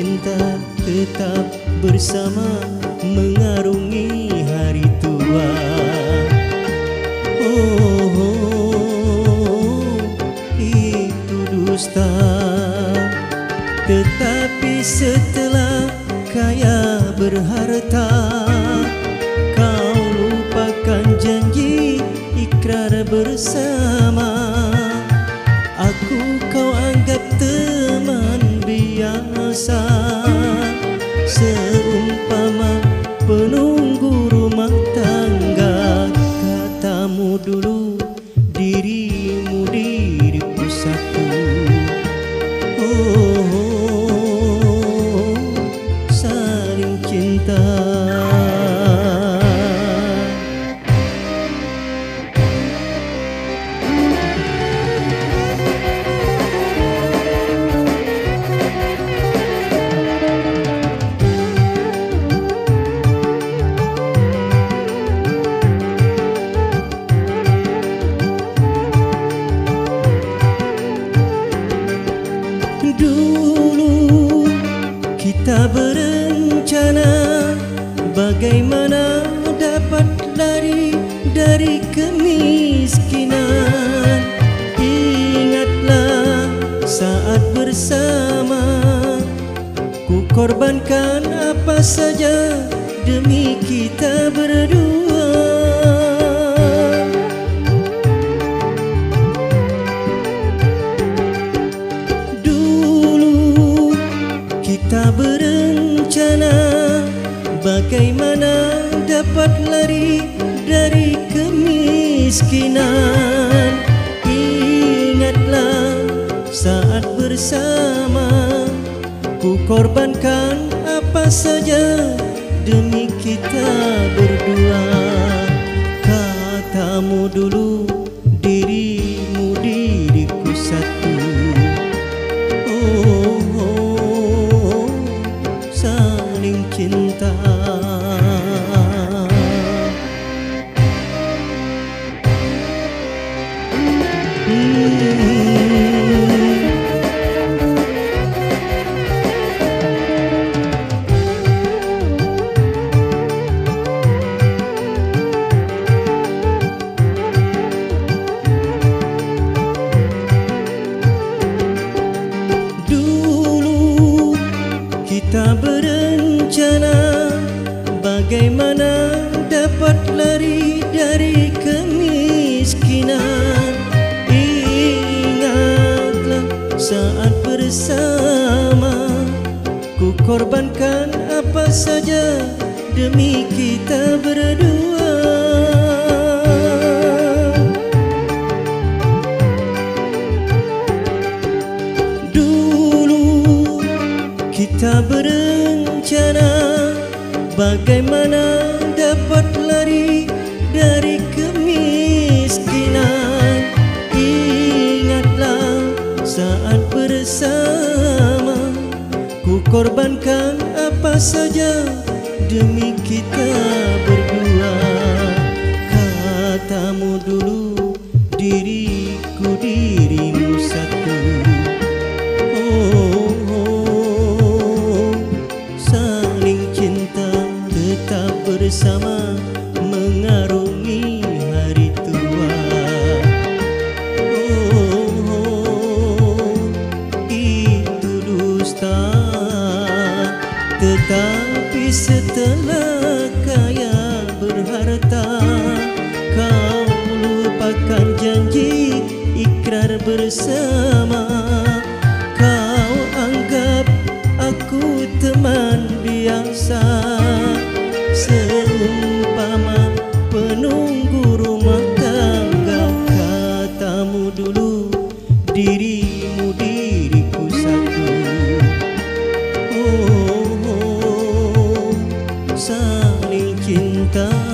cinta tetap bersama mengarungi hari tua. Itu dusta. Tetapi setelah kaya berharta, kau lupakan janji ikrar bersama. Aku kau anggap teman biasa, seumpama penunggu rumah tangga. Katamu dulu, dirimu diriku satu. Saling cinta. Dulu kita berencana bagaimana dapat lari dari kemiskinan. Ingatlah saat bersama, ku korbankan apa saja demi kita berdua. Kita berencana bagaimana dapat lari dari kemiskinan. Ingatlah saat bersama, ku korbankan apa saja demi kita berdua. Katamu dulu, dirimu diriku satu. Saling cinta. Dulu kita berencana bagaimana dapat lari dari kemiskinan. Ingatlah saat bersama, ku korbankan apa saja demi kita berdua. Dulu kita berencana bagaimana dapat lari dari kemiskinan. Ingatlah saat bersama, ku korbankan apa saja demi kita berdua. Katamu dulu, diriku dirimu satu. Saling cinta tetap bersama mengarungi hari tua. Itu dusta. Tetapi setelah kaya berharta, kau lupakan janji ikrar bersama. Kau anggap aku teman biasa, seumpama penunggu rumah tangga. Katamu dulu, dirimu diriku satu. Saling cinta.